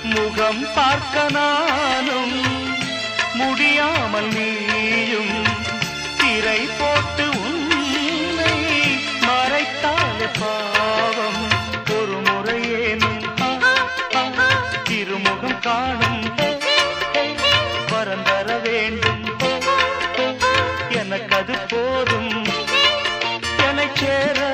முகம் பார்க்க நானும் முடியாமல் நீயும் திரை போட்டு உன்னை மறைத்தாலே பாவம். ஒரு முறையேனும் திருமுகம் காணும் வரந்தர வேண்டும். எனக்கு அது போதும். என்னை சேர